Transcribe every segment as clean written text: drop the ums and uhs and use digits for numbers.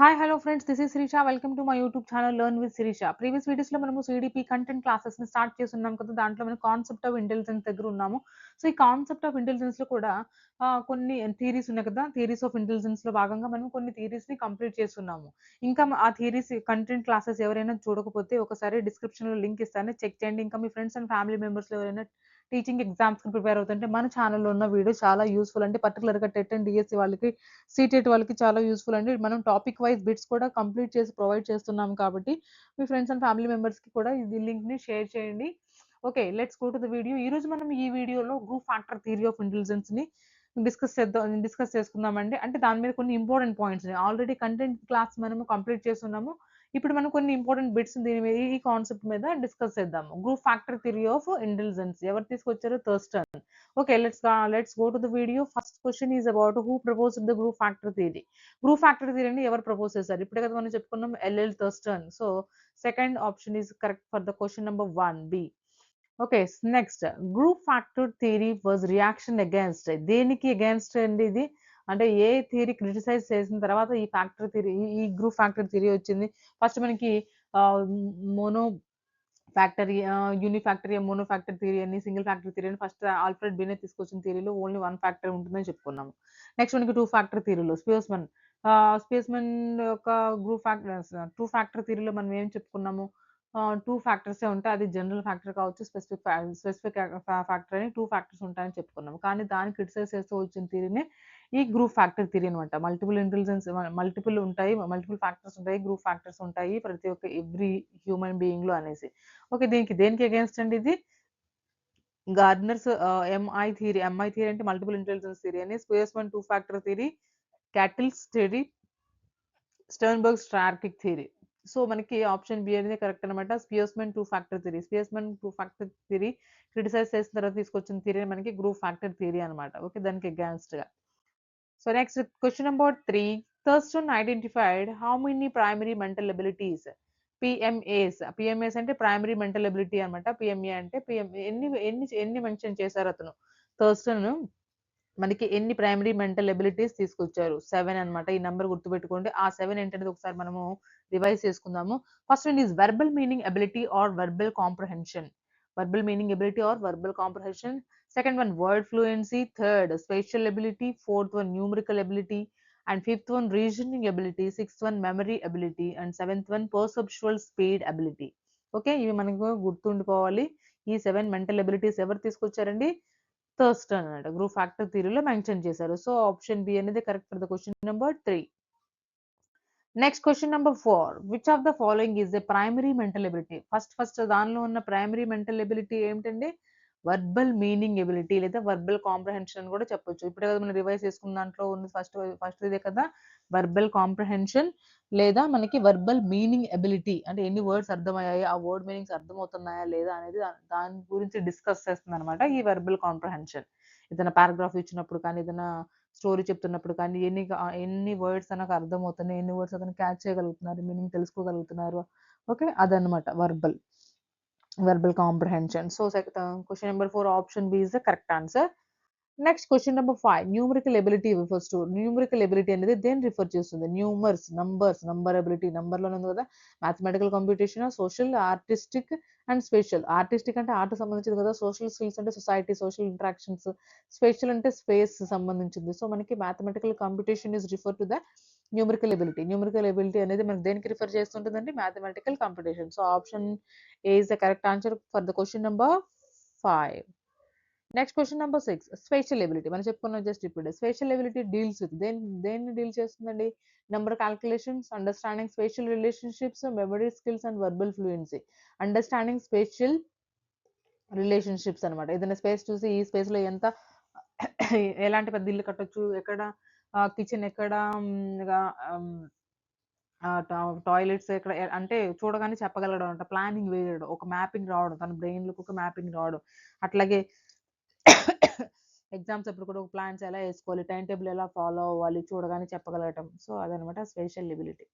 Hi hello friends, this is Shirisha. Welcome to my YouTube channel learn with Shirisha. Previous వీడియోస్లో మనము CDP content క్లాసెస్ని start చేస్తున్నాం కదా. దాంట్లో మనం కాన్సెప్ట్ ఆఫ్ ఇంటెలిజెన్స్ దగ్గర ఉన్నాము. సో ఈ కాన్సెప్ట్ ఆఫ్ ఇంటెలిజెన్స్లో కూడా కొన్ని థియరీస్ ఉన్నాయి కదా. థియరీస్ ఆఫ్ ఇంటెలిజెన్స్లో భాగంగా మనం కొన్ని థియరీస్ని కంప్లీట్ చేస్తున్నాము. ఇంకా ఆ థియరీస్ కంటెంట్ క్లాసెస్ ఎవరైనా చూడకపోతే ఒకసారి డిస్క్రిప్షన్లో లింక్ ఇస్తాను, చెక్ చేయండి. ఇంకా మీ ఫ్రెండ్స్ అండ్ ఫ్యామిలీ మెంబర్స్లో ఎవరైనా టీచింగ్ ఎగ్జామ్స్కి ప్రిపేర్ అవుతుంటే మన ఛానల్లో ఉన్న వీడియో చాలా యూస్ఫుల్ అండి. పర్టికులర్గా టెట్ అండ్ డిఎస్సి వాళ్ళకి, సీటెట్ వాళ్ళకి చాలా యూస్ఫుల్ అండి. మనం టాపిక్ వైజ్ బిట్స్ కూడా కంప్లీట్ చేసి ప్రొవైడ్ చేస్తున్నాం కాబట్టి మీ ఫ్రెండ్స్ అండ్ ఫ్యామిలీ మెంబర్స్కి కూడా ఈ లింక్ని షేర్ చేయండి. Okay, let's go to the video. ఈ రోజు మనం ఈ వీడియోలో గ్రూప్ ఫ్యాక్టర్ థియరీ ఆఫ్ ఇంటెలిజెన్స్ని డిస్కస్ చేసుకుందామండి. అంటే దాని మీద కొన్ని important points already content class మనము కంప్లీట్ చేస్తున్నాము. ఇప్పుడు మనం కొన్ని ఇంపార్టెంట్ బిట్స్ దీని మీద, ఈ కాన్సెప్ట్ మీద డిస్కస్ చేద్దాము. Group factor theory of intelligence ఎవరు తీసుకొచ్చారు? Thurstone. Okay, let's go to the video. First question is about who proposed the group factor theory. Group factor theory ni ever propose చేశారు? ఇప్పుడే కదా మనం చెప్పుకున్నాం, L L Thurstone. So second option is correct for the question number 1B. Okay, next, group factor theory was reaction against. దేనికి against అండి ఇది? అంటే ఏ theory criticize చేసిన తర్వాత ఈ ఫ్యాక్టర్ థియరీ, ఈ గ్రూప్ ఫ్యాక్టర్ థియరీ వచ్చింది. ఫస్ట్ మనకి మోనో ఫ్యాక్టరీ, యూనిఫ్యాక్టరీ, మోనోఫ్యాక్టర్ థియరీ అని, సింగిల్ ఫ్యాక్టర్ థియరీ అని ఫస్ట్ ఆల్ఫ్రెడ్ బినెట్ తీసుకొచ్చిన థియరీలో ఓన్లీ వన్ ఫ్యాక్టర్ ఉంటుందని చెప్పుకున్నాము. నెక్స్ట్ మనకి టూ ఫ్యాక్టర్ థియరీలో స్పియర్స్మన్ యొక్క గ్రూప్ ఫ్యాక్టర్, టూ ఫ్యాక్టర్ థియరీలో మనం ఏం చెప్పుకున్నాము? టూ ఫ్యాక్టర్సే ఉంటాయి. అది జనరల్ ఫ్యాక్టర్ కావచ్చు, స్పెసిఫిక్ ఫ్యాక్టర్ అని టూ ఫ్యాక్టర్స్ ఉంటాయని చెప్పుకున్నాము. కానీ దాన్ని క్రిటిసైజ్ చేస్తూ వచ్చిన థియరీనే ఈ గ్రూప్ ఫ్యాక్టర్ థియరీ అనమాట. మల్టిపుల్ ఇంటెలిజెన్స్, మల్టిపుల్ ఉంటాయి, మల్టిపుల్ ఫ్యాక్టర్స్ ఉంటాయి, గ్రూప్ ఫ్యాక్టర్స్ ఉంటాయి ప్రతి ఒక్క ఎవ్రీ హ్యూమన్ బీయింగ్ లో అనేసి. ఓకే, దేనికి అగేన్స్ట్ అండి ఇది? Gardner's MI theory. MI theory అంటే మల్టిపుల్ ఇంటెలిజెన్స్ థియరీ అని, Spearman's two factor theory, Cattell's theory, Sternberg triarchic theory. So మనకి ఆప్షన్ బి అనేది కరెక్ట్ అనమాట. Spearman's two factor theory criticize చేసిన తర్వాత తీసుకొచ్చిన థియరీ మనకి గ్రూప్ ఫ్యాక్టర్ థియరీ అనమాట. ఓకే, దానికి అగేన్స్ట్ గా. So next question number 3. Thurston identified how many primary mental abilities, PMAs. PMAs అంటే ప్రైమరీ మెంటల్ ఎబిలిటీ అనమాట. పిఎంఏ అంటే ఎన్ని ఎన్ని ఎన్ని మెన్షన్ చేశారు అతను? థర్స్టన్ మనకి ఎన్ని ప్రైమరీ మెంటల్ ఎబిలిటీస్ తీసుకొచ్చారు? 7 అనమాట. ఈ నెంబర్ గుర్తుపెట్టుకోండి. ఆ 7 ఏంటనేది ఒకసారి మనము రివైజ్ చేసుకుందాము. First one is verbal meaning ability or verbal comprehension. Verbal meaning ability or verbal comprehension. Second one, word fluency. Third, spatial ability. Fourth one, numerical ability. And fifth one, reasoning ability. Sixth one, memory ability. And seventh one, perceptual speed ability. Okay, ఇవి మనకు గుర్తుండిపోవాలి. ఈ 7 mental abilities ఎవరు తీసుకొచ్చారండి? Thurstone అన్నమాట. Group factor థియరీలో mention చేశారు. So option B అనేది correct for the question number 3. Next question number 4. Which of the following is the primary mental ability? First దానిలో ఉన్న ప్రైమరీ మెంటల్ ఎబిలిటీ ఏమిటండి? వర్బల్ మీనింగ్ ఎబిలిటీ లేదా verbal comprehension కూడా చెప్పొచ్చు. ఇప్పుడే కదా మనం రివైజ్ చేసుకున్న దాంట్లో ఉంది ఫస్ట్ ఇదే కదా, వర్బల్ కాంప్రహెన్షన్ లేదా మనకి వర్బల్ మీనింగ్ ఎబిలిటీ. అంటే ఎన్ని వర్డ్స్ అర్థమయ్యాయి, ఆ వర్డ్ మీనింగ్స్ అర్థమవుతున్నాయా లేదా అనేది దాని గురించి డిస్కస్ చేస్తుంది అనమాట ఈ వర్బల్ కాంప్రహెన్షన్. ఏదైనా పారాగ్రాఫ్ ఇచ్చినప్పుడు కానీ, ఏదైనా స్టోరీ చెప్తున్నప్పుడు కానీ ఎన్ని వర్డ్స్ నాకు అర్థమవుతున్నాయి, ఎన్ని వర్డ్స్ అతను క్యాచ్ చేయగలుగుతున్నారు, మీనింగ్ తెలుసుకోగలుగుతున్నారు. ఓకే, అదనమాట verbal comprehension. So question number 4, option B is the correct answer. Next question number 5. Numerical ability refers to. Numerical ability అనేది దేన్ని రిఫర్ చేస్తుంది? Number ability. నంబర్ లోనే ఉంది కదా. Mathematical computation, social, artistic and spatial. Artistic అంటే art సంబంధించింది కదా. Social skills అంటే సొసైటీ, సోషల్ ఇంటరాక్షన్స్. స్పేషల్ అంటే స్పేస్ సంబంధించింది. సో మనకి mathematical computation is refer to the numerical ability. Numerical ability అనేది మనకి దేనికి రిఫర్ చేస్తుంటుందండి? Mathematical computation. So option A is the correct answer for the question number 5. Next question number 6. Spatial ability మనం చెప్పుకున్నాం just ఇప్పుడు. Spatial ability deals with దేన్ని deal చేస్తుందండి? Number calculations, understanding spatial relationships, memory skills and verbal fluency. Understanding spatial relationships అనమాట. ఏదైనా space చూసి ఈ space లో ఎంత ఎలాంటి పెద్ద ఇల్లు కట్టొచ్చు, ఎక్కడ కిచెన్, ఎక్కడ టాయిలెట్స్ ఎక్కడ అంటే చూడగానే చెప్పగలడం అంట. ప్లానింగ్ వేయడం, ఒక మ్యాపింగ్ రావడం, తన బ్రెయిన్ లోకి ఒక మ్యాపింగ్ రావడం. అట్లాగే ఎగ్జామ్స్ అప్పుడు కూడా ఒక ప్లాన్స్ ఎలా వేసుకోవాలి, టైం టేబుల్ ఎలా ఫాలో అవ్వాలి, చూడగానే చెప్పగలగటం. సో అదనమాట spatial ability.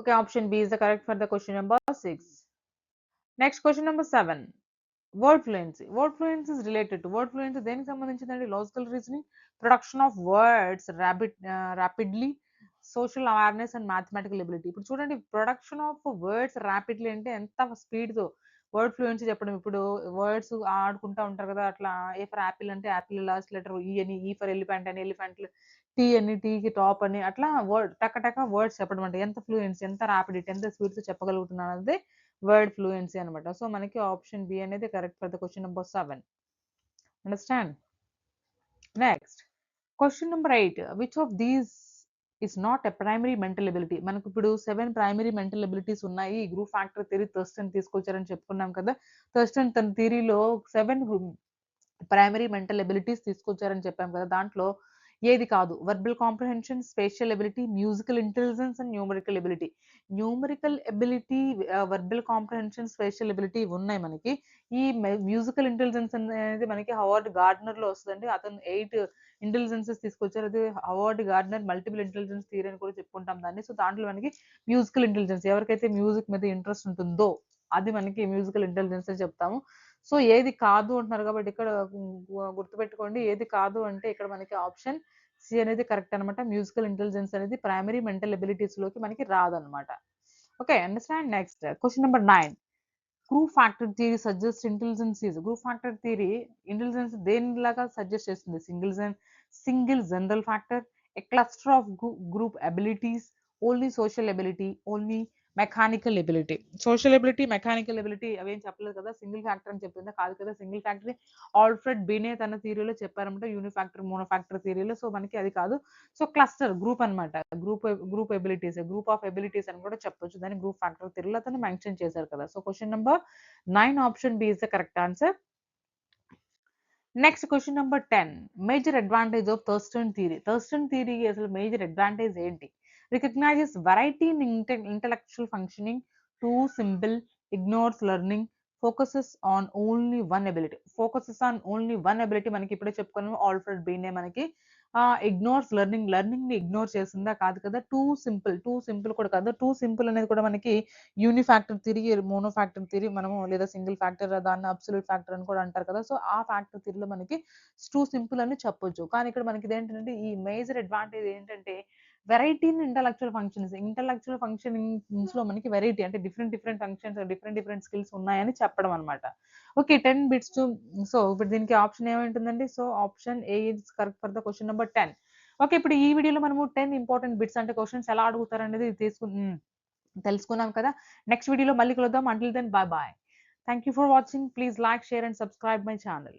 Okay, option B is the correct for the question number 6. Next question number 7. Word fluency is related to word fluency దేనికి సంబంధించిందండి? Logical reasoning, production of words rapidly, social awareness and mathematical ability. ఇప్పుడు చూడండి, production of words rapidly అంటే ఎంత స్పీడ్‌తో word fluency చెప్పడం. ఇప్పుడు words ఆడుకుంటా ఉంటారు కదా! అట్లా ఏ ఫర్ యాపిల్ అంటే యాపిల్ లాస్ట్ లెటర్ ఈ అని, ఈ ఫర్ ఎలిఫెంట్ అని ఎలిఫెంట్, టీ అని టీకి టాప్ అని, అట్లా టక టక వర్డ్స్ చెప్పడం అంటే ఎంత ఫ్లూయెన్సీ, ఎంత ర్యాపిడిటీ, ఎంత స్పీడ్‌తో చెప్పగలుగుతున్నాను అన్నదే వర్డ్ ఫ్లూయెన్సీ అనమాట. సో మనకి ఆప్షన్ బి అనేది correct for the question number 7. Understand? Next question number 8. Which of these is not a primary mental ability? మనకి ఇప్పుడు 7 ప్రైమరీ మెంటల్ ఎబిలిటీస్ ఉన్నాయి. గ్రూప్ ఫ్యాక్టర్ థియరీ థర్స్టన్ తీసుకొచ్చారని చెప్పుకున్నాం కదా! థర్స్టన్ తన థియరీలో 7 ప్రైమరీ మెంటల్ ఎబిలిటీస్ తీసుకొచ్చారని చెప్పాం కదా! దాంట్లో ఏది కాదు? Verbal comprehension, spatial ability, musical intelligence and numerical ability. Numerical ability, verbal comprehension, spatial ability ఉన్నాయి మనకి. ఈ మ్యూజికల్ ఇంటెలిజెన్స్ అనేది మనకి హవార్డ్ గార్డ్నర్‌లో వస్తదండి. అతను 8 ఇంటెలిజెన్సెస్ తీసుకొచ్చారు. అది Howard Gardner multiple intelligence theory అని కూడా చెప్పుకుంటాం దాన్ని. సో దాంట్లో మనకి మ్యూజికల్ ఇంటెలిజెన్స్, ఎవరికైతే మ్యూజిక్ మీద ఇంట్రెస్ట్ ఉంటుందో అది మనకి మ్యూజికల్ ఇంటెలిజెన్స్ అని చెప్తాము. సో ఏది కాదు అంటున్నారు కాబట్టి ఇక్కడ గుర్తుపెట్టుకోండి, ఏది కాదు అంటే ఇక్కడ మనకి ఆప్షన్ సి అనేది కరెక్ట్ అనమాట. మ్యూజికల్ ఇంటెలిజెన్స్ అనేది ప్రైమరీ మెంటల్ ఎబిలిటీస్ లోకి మనకి రాదనమాట. Okay, understand? Next question number 9. Group factor theory suggest intelligence is. Group factor theory intelligence దేనిలాగా సజెస్ట్ చేస్తుంది? Single general factor, a cluster of group abilities, only social ability, only mechanical ability. Social ability, mechanical ability అవేం చెప్పలేదు కదా! Single factor అని చెప్పిందా? కాదు కదా! Single factor Alfred బినే తన థియరీలో చెప్పారన్నమాట, యూనిఫాక్టర్ మోనోఫాక్టర్ థియరీలో. సో మనకి అది కాదు. సో క్లస్టర్, గ్రూప్ అనమాట. Group abilities, group of abilities అని కూడా చెప్పొచ్చు. దాన్ని గ్రూప్ ఫ్యాక్టర్ థియరీలో అతను మెన్షన్ చేశారు కదా! So question number 9 option B is the correct answer. Next question number 10. Major advantage of Thurstone theory. Thurstone theory అసలు మేజర్ అడ్వాంటేజ్ ఏంటి? Recognizes variety in intellectual functioning, too simple, ignores learning, focuses on only one ability. Focuses on only one ability మనకి ఇప్పుడే చెప్పుకున్నాము, Alfred Binet మనకి. Ignores learning, learning ని ignore చేసిందా? కాదు కదా! టూ సింపుల్ కూడా కాదు. టూ సింపుల్ అనేది కూడా మనకి యూనిఫాక్టర్ థియరీ, మోనోఫాక్టర్ థియరీ మనము, లేదా సింగిల్ ఫ్యాక్టర్, దాన్ని అబ్సల్యూట్ ఫ్యాక్టర్ అని కూడా అంటారు కదా! సో ఆ ఫ్యాక్టర్ థియరీలో మనకి టూ సింపుల్ అని చెప్పొచ్చు. కానీ ఇక్కడ మనకి ఇదేంటంటే ఈ మేజర్ అడ్వాంటేజ్ ఏంటంటే variety in intellectual functions. Intellectual functionings లో మనకి వెరైటీ అంటే డిఫరెంట్ ఫంక్షన్స్, డిఫరెంట్ స్కిల్స్ ఉన్నాయని చెప్పడం అనమాట. Okay, 10 bits to. సో ఇప్పుడు దీనికి ఆప్షన్ ఏమైంటుందండి? So option A is correct for the question number 10. Okay, ఇప్పుడు ఈ వీడియోలో మనము 10 ఇంపార్టెంట్ బిట్స్ అంటే క్వశ్చన్స్ ఎలా అడుగుతారనేది తెలుసుకున్నాం కదా! నెక్స్ట్ వీడియోలో మళ్ళీ కలుద్దాం. Until then bye bye. Thank you for watching. Please like, share and subscribe my channel.